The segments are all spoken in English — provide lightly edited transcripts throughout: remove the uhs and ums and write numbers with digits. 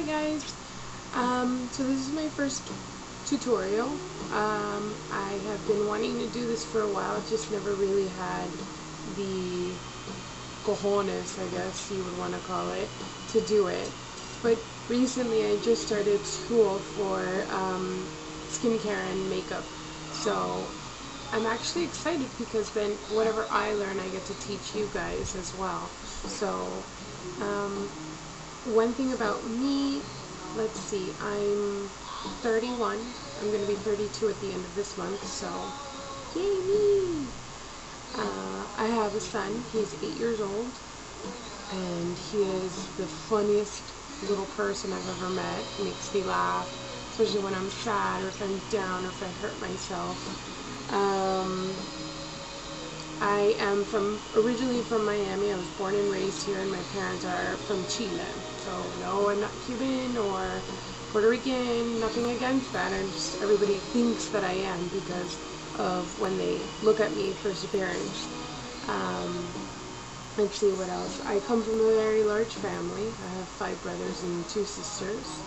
guys, so this is my first tutorial. I have been wanting to do this for a while, just never really had the cojones, I guess you would want to call it, to do it. But recently I just started school for skincare and makeup, so I'm actually excited because then whatever I learn I get to teach you guys as well. So one thing about me, let's see, I'm 31. I'm going to be 32 at the end of this month, so yay me! I have a son. He's 8 years old, and he is the funniest little person I've ever met. He makes me laugh, especially when I'm sad or if I'm down or if I hurt myself. I am originally from Miami. I was born and raised here, and my parents are from Chile. So no, I'm not Cuban or Puerto Rican, nothing against that. Everybody thinks that I am because of when they look at me first appearance. Let's see what else. I come from a very large family. I have 5 brothers and 2 sisters.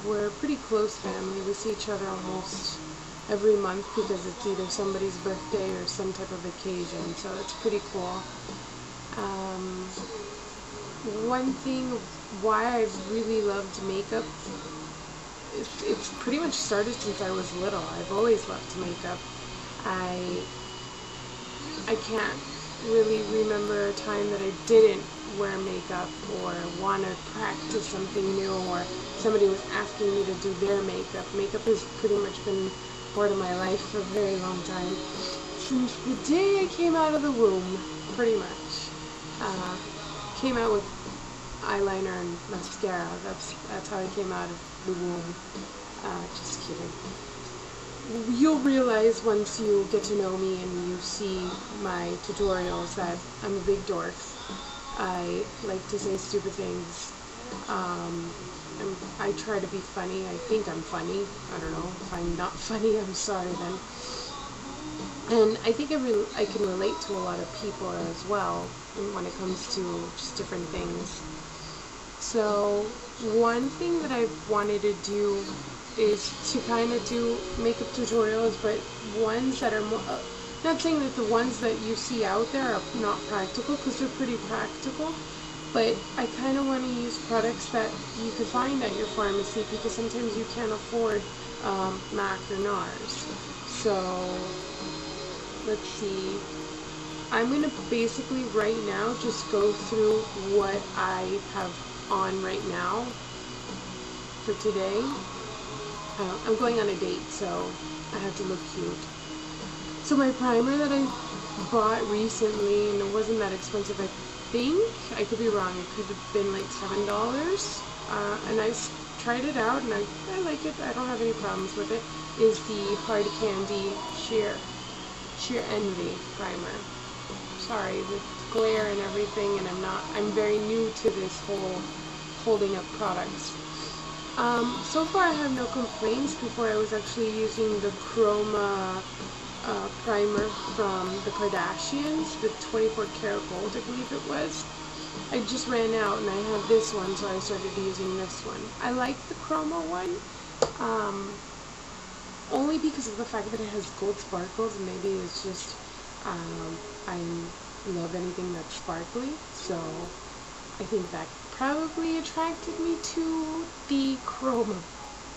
We're a pretty close family. We see each other almost every month because it's either somebody's birthday or some type of occasion, so it's pretty cool. One thing why I've really loved makeup, it's pretty much started since I was little. I've always loved makeup. I can't really remember a time that I didn't wear makeup or want to practice something new, or somebody was asking me to do their makeup. Makeup has pretty much been part of my life for a very long time. Since the day I came out of the womb, pretty much. Came out with eyeliner and mascara. That's how I came out of the womb. Just kidding. You'll realize once you get to know me and you see my tutorials that I'm a big dork. I like to say stupid things. I try to be funny. I think I'm funny. I don't know. If I'm not funny, I'm sorry then. And I think I can relate to a lot of people as well when it comes to just different things. So one thing that I've wanted to do is to kind of do makeup tutorials, but ones that are more, not saying that the ones that you see out there are not practical, because they're pretty practical, but I kind of want to use products that you can find at your pharmacy, because sometimes you can't afford MAC or NARS. So let's see, I'm going to basically right now just go through what I have on right now for today. I'm going on a date, so I have to look cute. So my primer that I bought recently, and it wasn't that expensive, I think, I could be wrong, it could have been like $7, and I tried it out, and I like it, I don't have any problems with it, is the Hard Candy Sheer Envy primer. Sorry, the glare and everything, and I'm very new to this whole holding up products. So far I have no complaints. Before I was actually using the Chroma primer from the Kardashians, the 24 karat gold I believe it was. I just ran out and I had this one, so I started using this one. I like the Chroma one, only because of the fact that it has gold sparkles, and maybe it's just, I love anything that's sparkly, so I think that probably attracted me to the Chroma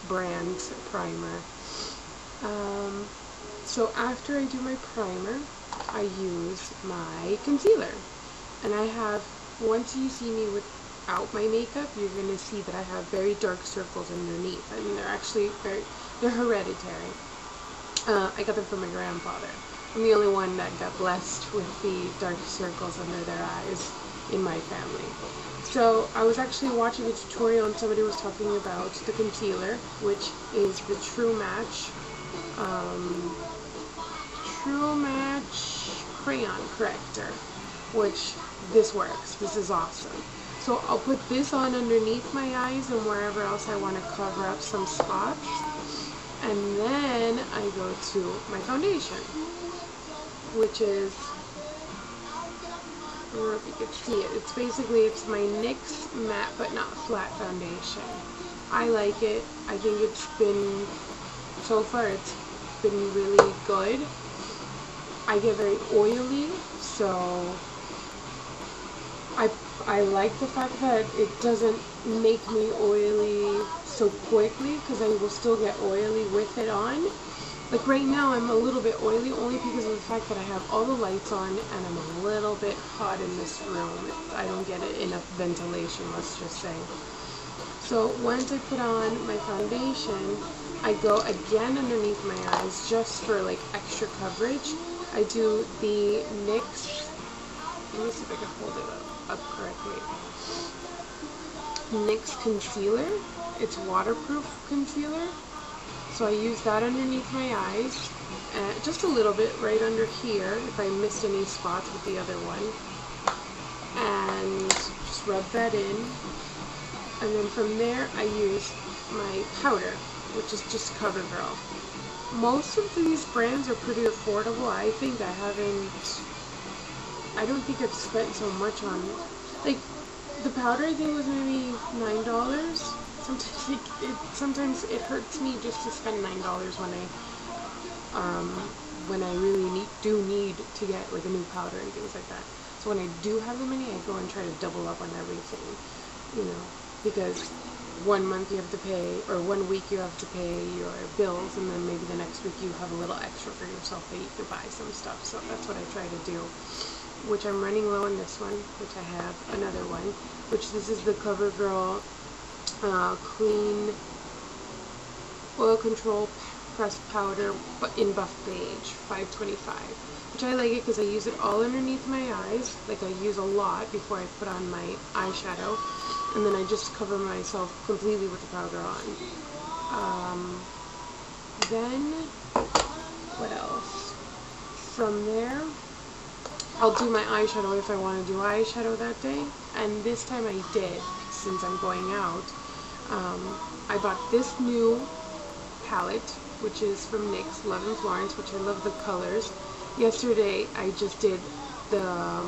brand primer. So after I do my primer, I use my concealer. And I have, once you see me without my makeup, you're going to see that I have very dark circles underneath. I mean, they're actually they're hereditary. I got them from my grandfather. I'm the only one that got blessed with the dark circles under their eyes in my family. So I was actually watching a tutorial and somebody was talking about the concealer, which is the True Match crayon corrector, which this works. This is awesome. So I'll put this on underneath my eyes and wherever else I want to cover up some spots, and then I go to my foundation, which is, I don't know if you can see it. It's my NYX matte but not flat foundation. I like it. I think it's been, so far it's been really good. I get very oily, so I like the fact that it doesn't make me oily so quickly, because I will still get oily with it on. Like right now I'm a little bit oily only because of the fact that I have all the lights on and I'm a little bit hot in this room. I don't get enough ventilation, let's just say. So once I put on my foundation, I go again underneath my eyes just for like extra coverage. I do the NYX, let me see if I can hold it up correctly. NYX concealer. It's waterproof concealer. So I use that underneath my eyes, just a little bit right under here if I missed any spots with the other one. And just rub that in. And then from there I use my powder, which is just CoverGirl. Most of these brands are pretty affordable. I think I don't think I've spent so much on, like, the powder I think was maybe $9. Sometimes it hurts me just to spend $9 when I really do need to get like a new powder and things like that. So when I do have the money, I go and try to double up on everything, you know, because 1 month you have to pay, or 1 week you have to pay your bills, and then maybe the next week you have a little extra for yourself that you could buy some stuff. So that's what I try to do, which I'm running low on this one, which I have another one, which this is the CoverGirl Clean Oil Control Pressed Powder in Buff Beige, 525, which I like it because I use it all underneath my eyes. Like, I use a lot before I put on my eyeshadow, and then I just cover myself completely with the powder on. Then what else? From there, I'll do my eyeshadow if I want to do eyeshadow that day, and this time I did, since I'm going out. I bought this new palette, which is from NYX, Love and Florence, which I love the colors. Yesterday I just did the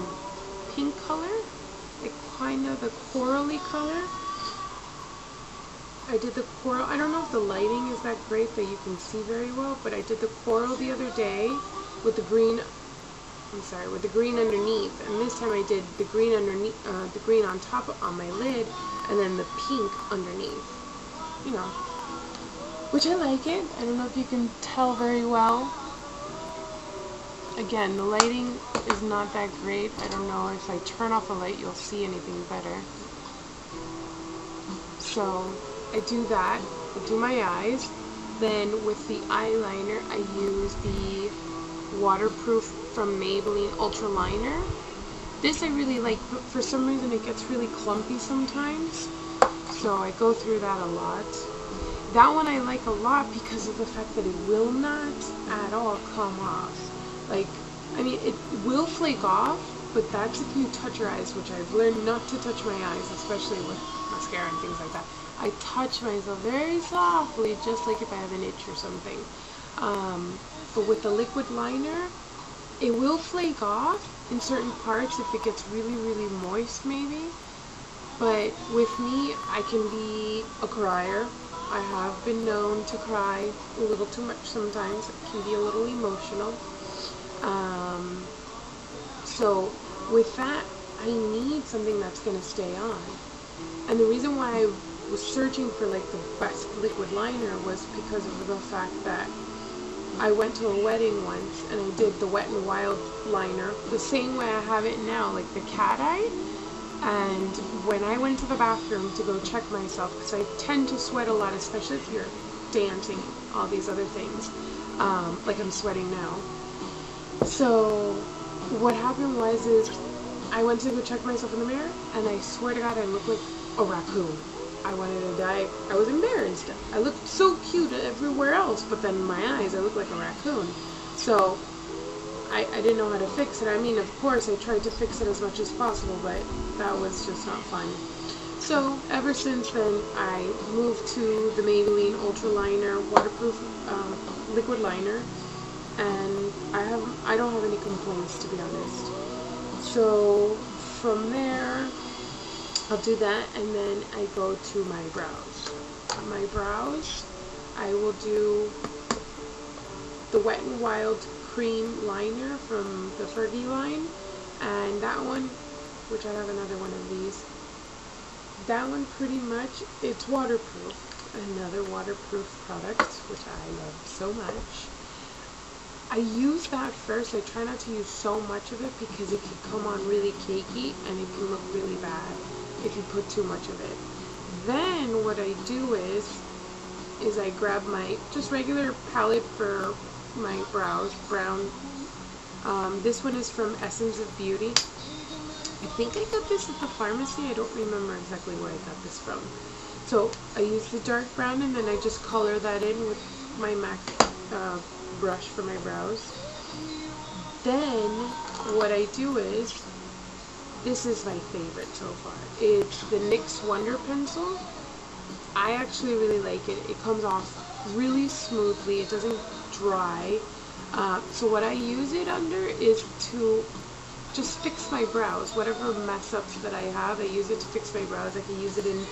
pink color, like kind of the corally color. I did the coral. I don't know if the lighting is that great that you can see very well, but I did the coral the other day with the green, with the green underneath, and this time I did the green underneath, the green on top on my lid, and then the pink underneath, you know, which I like it. I don't know if you can tell very well. Again, the lighting is not that great. I don't know if I turn off a light you'll see anything better. So I do that, I do my eyes. Then with the eyeliner I use the waterproof from Maybelline Ultra Liner. This I really like, but for some reason it gets really clumpy sometimes, so I go through that a lot. That one I like a lot because of the fact that it will not at all come off. Like, I mean, it will flake off, but that's if you touch your eyes, which I've learned not to touch my eyes, especially with mascara and things like that. I touch myself very softly, just like if I have an itch or something. But with the liquid liner, it will flake off in certain parts if it gets really, really moist maybe. But with me, I can be a crier. I have been known to cry a little too much sometimes. It can be a little emotional. So with that, I need something that's going to stay on. And the reason why I was searching for like the best liquid liner was because of the fact that I went to a wedding once and I did the Wet n Wild liner the same way I have it now, like the cat eye. And when I went to the bathroom to go check myself, because I tend to sweat a lot, especially if you're dancing, all these other things, like I'm sweating now. So what happened was I went to go check myself in the mirror, and I swear to God I looked like a raccoon. I wanted to die. I was embarrassed. I looked so cute everywhere else, but then in my eyes I looked like a raccoon. So I didn't know how to fix it. I mean, of course I tried to fix it as much as possible, but that was just not fun. So ever since then I moved to the Maybelline Ultra Liner waterproof liquid liner, and I don't have any complaints, to be honest. So from there I'll do that, and then I go to my brows. my brows, I will do the Wet n Wild cream liner from the Fergie line, and that one, which I have another one of these, that one pretty much, it's waterproof. Another waterproof product, which I love so much. I use that first. I try not to use so much of it because it can come on really cakey and it can look really bad if you put too much of it. Then what I do is I grab my just regular palette for my brows, brown. This one is from Essence of Beauty. I think I got this at the pharmacy. I don't remember exactly where I got this from. So I use the dark brown and then I just color that in with my MAC brush for my brows. Then what I do is, this is my favorite so far. It's the NYX Wonder Pencil. I actually really like it. It comes off really smoothly. It doesn't dry. So what I use it under is to just fix my brows. Whatever mess ups that I have, I use it to fix my brows. I can use it in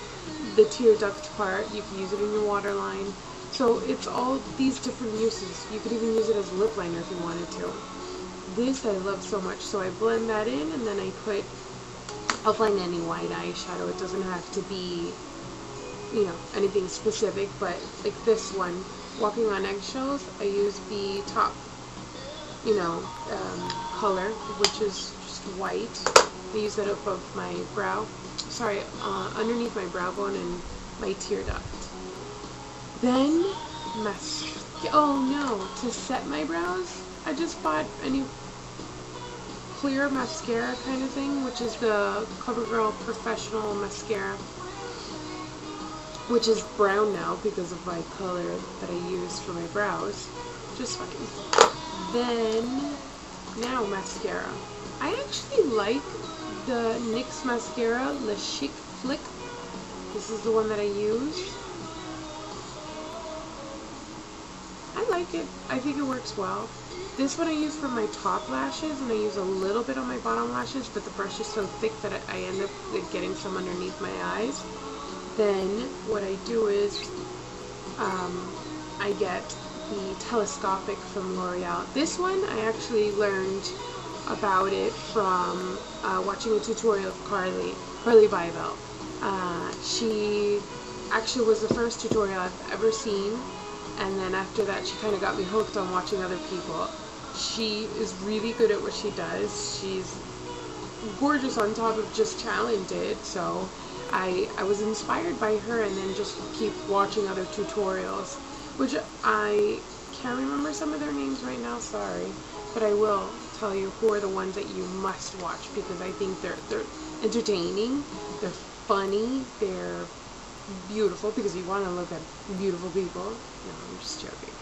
the tear duct part. You can use it in your waterline. So it's all these different uses. You could even use it as a lip liner if you wanted to. This I love so much. So I blend that in and then I'll find any white eyeshadow. It doesn't have to be, you know, anything specific, but like this one, Walking on Eggshells, I use the top, you know, color, which is just white. I use that above my brow, sorry, underneath my brow bone and my tear duct. Then, oh no, to set my brows, I just bought a new clear mascara kind of thing, which is the CoverGirl Professional Mascara, which is brown now because of my color that I used for my brows. Just fine. Then, now mascara. I actually like the NYX mascara, Le Chic Flick. This is the one that I use. I like it. I think it works well. This one I use for my top lashes, and I use a little bit on my bottom lashes, but the brush is so thick that I end up getting some underneath my eyes. Then what I do is I get the Telescopic from L'Oreal. This one I actually learned about it from watching a tutorial of Carly Bybel. She actually was the first tutorial I've ever seen, and then after that she kind of got me hooked on watching other people. She is really good at what she does. She's gorgeous on top of just talented, so I was inspired by her and then just keep watching other tutorials, which I can't remember some of their names right now, sorry, but I will tell you who are the ones that you must watch because I think they're entertaining, they're funny, they're beautiful because you want to look at beautiful people. No, I'm just joking.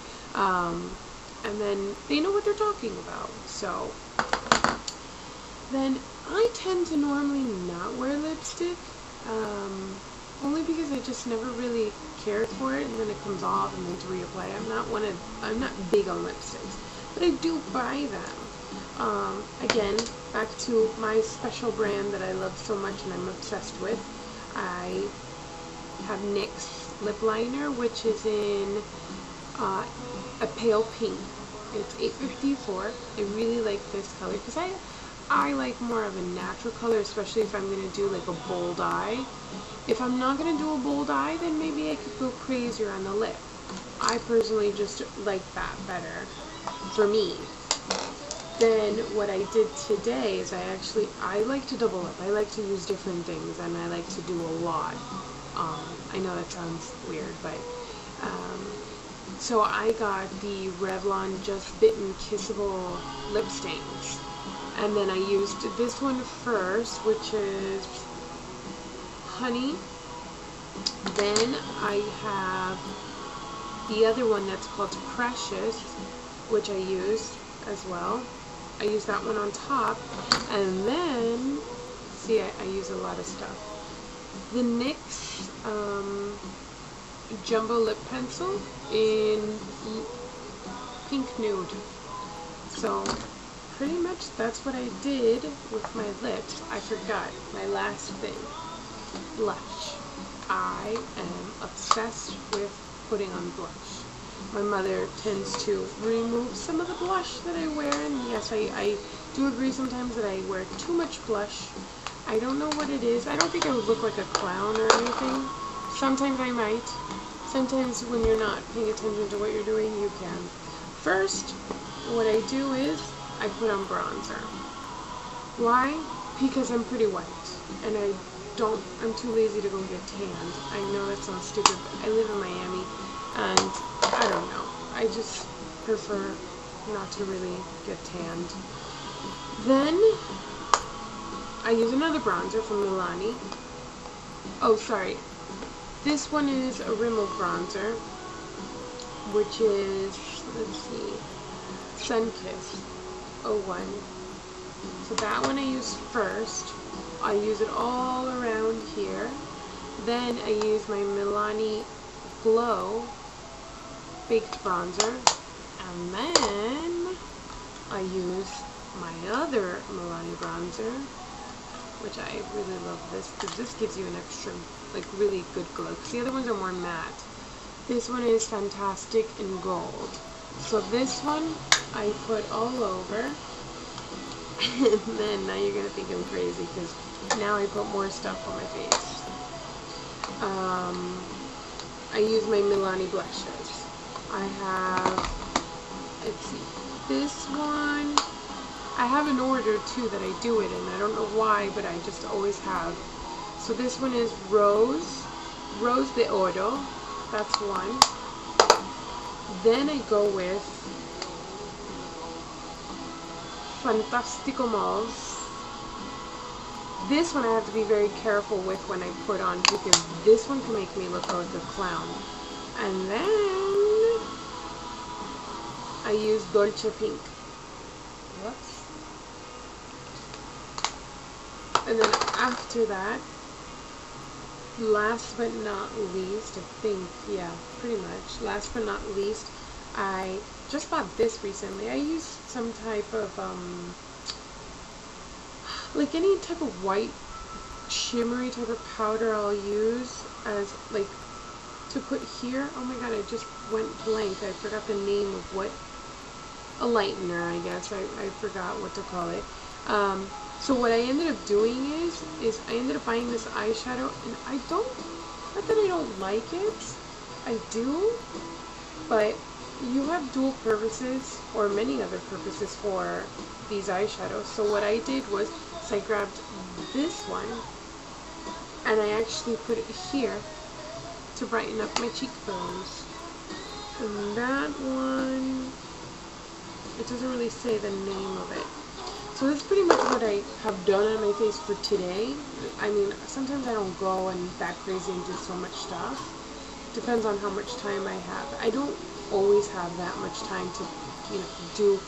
And then they know what they're talking about. So then I tend to normally not wear lipstick, only because I just never really cared for it, and then it comes off and then to reapply. I'm not big on lipsticks, but I do buy them. Again, back to my special brand that I love so much and I'm obsessed with. I have NYX lip liner, which is in a pale pink. It's $8.54. I really like this color because I like more of a natural color, especially if I'm going to do like a bold eye. If I'm not going to do a bold eye, then maybe I could go crazier on the lip. I personally just like that better for me. Then what I did today is I like to double up. I like to use different things, and I like to do a lot. I know that sounds weird, but so I got the Revlon Just Bitten Kissable lip stains, and then I used this one first, which is Honey. Then I have the other one that's called Precious, which I used as well. I use that one on top, and then see, I use a lot of stuff. The NYX Jumbo Lip Pencil in Pink Nude. So pretty much that's what I did with my lips. I forgot my last thing, blush. I am obsessed with putting on blush. My mother tends to remove some of the blush that I wear, and yes, I do agree sometimes that I wear too much blush. I don't know what it is. I don't think I would look like a clown or anything. Sometimes I might. Sometimes when you're not paying attention to what you're doing, you can. First, what I do is I put on bronzer. Why? Because I'm pretty white, and I'm too lazy to go get tanned. I know that sounds stupid, but I live in Miami, and I don't know. I just prefer not to really get tanned. Then I use another bronzer from Milani. Oh, sorry. This one is a Rimmel bronzer, which is, let's see, Sunkissed 01. So that one I use first. I use it all around here. Then I use my Milani Glow Baked Bronzer. And then I use my other Milani bronzer, which I really love this, because this gives you an extra, like, really good glow, because the other ones are more matte. This one is Fantastic in Gold. So this one I put all over, and then now you're going to think I'm crazy, because now I put more stuff on my face. I use my Milani blushes. I have, let's see, this one, I have an order too that I do it in. I don't know why, but I just always have. So this one is Rose de Oro. That's one. Then I go with Fantastico Mauve. This one I have to be very careful with when I put on, because this one can make me look like a clown. And then I use Dolce Pink. Whoops. And then after that, last but not least, I think, yeah, pretty much, last but not least, I just bought this recently. I use some type of, like any type of white, shimmery type of powder I'll use as, like, to put here. Oh my god, I just went blank. I forgot the name of what, a lightener, I guess. I forgot what to call it. So what I ended up doing is I ended up buying this eyeshadow, and I don't, not that I don't like it, I do, but you have dual purposes, or many other purposes for these eyeshadows. So what I did was, I grabbed this one, and I actually put it here to brighten up my cheekbones. And that one, it doesn't really say the name of it. So that's pretty much what I have done on my face for today. I mean, sometimes I don't go and that crazy and do so much stuff. Depends on how much time I have. I don't always have that much time to, you know, do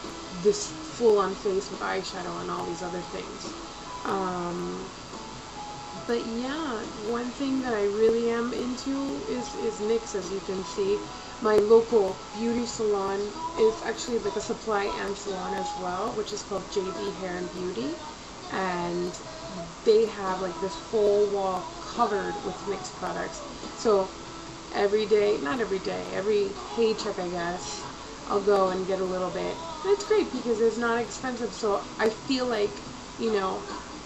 this full-on face with eyeshadow and all these other things. But yeah, one thing that I really am into is NYX, as you can see. My local beauty salon is actually like a supply and salon as well, which is called JB Hair and Beauty. And they have like this whole wall covered with NYX products. So every day, not every day, every paycheck, I guess, I'll go and get a little bit. And it's great because it's not expensive, so I feel like, you know,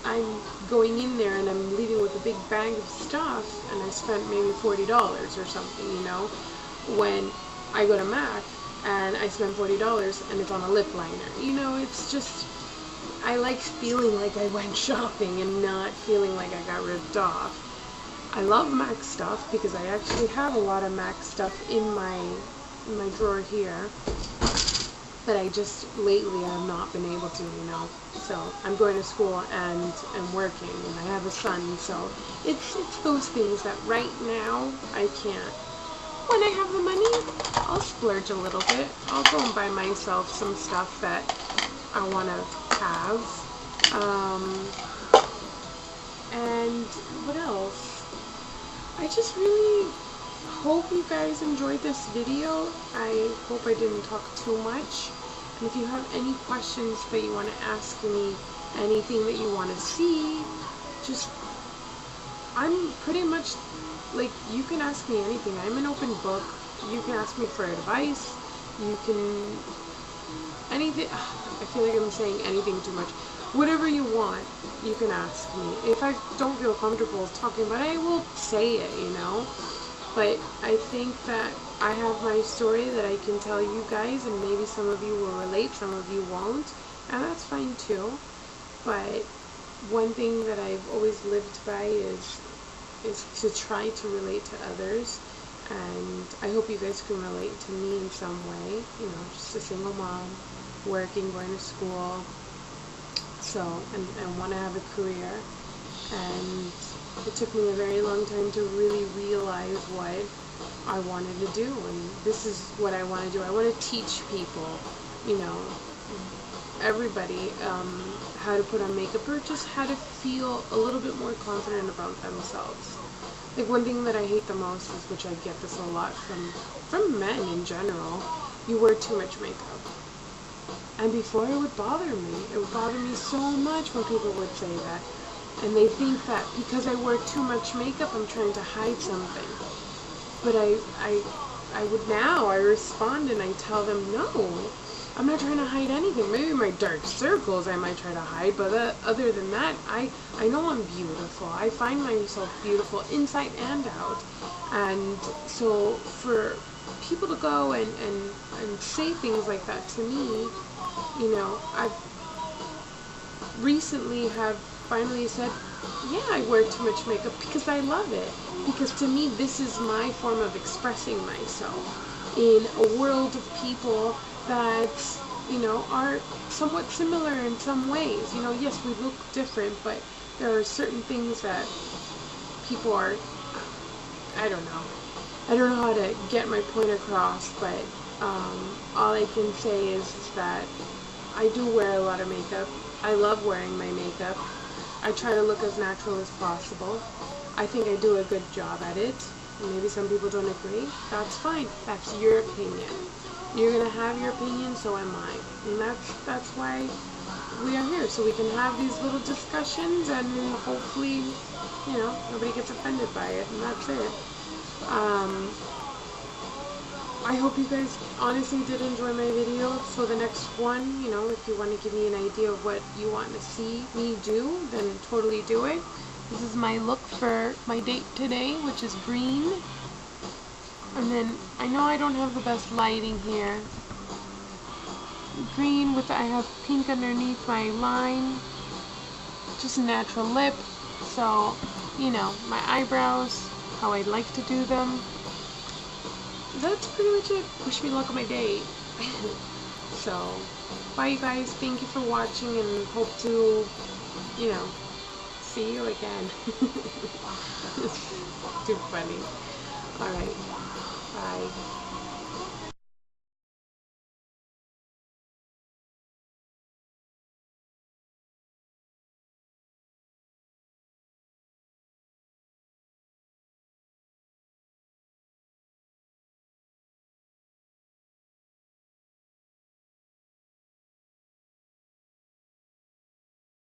I'm going in there and I'm leaving with a big bag of stuff, and I spent maybe $40 or something, you know, when I go to MAC and I spend $40 and it's on a lip liner. You know, it's just, I like feeling like I went shopping and not feeling like I got ripped off. I love MAC stuff because I actually have a lot of MAC stuff in my drawer here, but I just lately have not been able to, you know. So I'm going to school and working, and I have a son, so it's those things that right now I can't. When I have the money, I'll splurge a little bit. I'll go and buy myself some stuff that I want to have. And what else? I just really hope you guys enjoyed this video. I hope I didn't talk too much. And if you have any questions that you want to ask me, anything that you want to see, just I'm pretty much, like, you can ask me anything. I'm an open book. You can ask me for advice. You can, anything. I feel like I'm saying anything too much. Whatever you want, you can ask me. If I don't feel comfortable talking about it, I will say it, you know? But I think that I have my story that I can tell you guys, and maybe some of you will relate, some of you won't, and that's fine too. But one thing that I've always lived by is to try to relate to others, and I hope you guys can relate to me in some way. You know, just a single mom, working, going to school, so, and want to have a career, and it took me a very long time to really realize what I wanted to do, and this is what I want to do. I want to teach people, you know, everybody, how to put on makeup, or just how to feel a little bit more confident about themselves. Like, one thing that I hate the most is, which I get this a lot from men in general, you wear too much makeup. And before, it would bother me. It would bother me so much when people would say that. And they think that because I wear too much makeup, I'm trying to hide something. But I respond and I tell them, no, I'm not trying to hide anything. Maybe my dark circles I might try to hide, but other than that, I know I'm beautiful. I find myself beautiful inside and out. And so for people to go and say things like that to me, you know, I've recently have finally said, yeah, I wear too much makeup because I love it. Because to me, this is my form of expressing myself in a world of people that, you know, are somewhat similar in some ways. You know, yes, we look different, but there are certain things that people are, I don't know how to get my point across, but all I can say is that I do wear a lot of makeup. I love wearing my makeup. I try to look as natural as possible. I think I do a good job at it. Maybe some people don't agree. That's fine. That's your opinion. You're gonna have your opinion, so am I. And that's why we are here, so we can have these little discussions, and hopefully, you know, nobody gets offended by it, and that's it. I hope you guys honestly did enjoy my video. So the next one, you know, if you want to give me an idea of what you want to see me do, then totally do it. This is my look for my date today, which is green. And then, I know I don't have the best lighting here. Green with, I have pink underneath my line. Just a natural lip. So, you know, my eyebrows, how I'd like to do them. That's pretty much it. Wish me luck on my date. So, bye you guys. Thank you for watching, and hope to, you know, see you again. Too funny. Alright. Bye.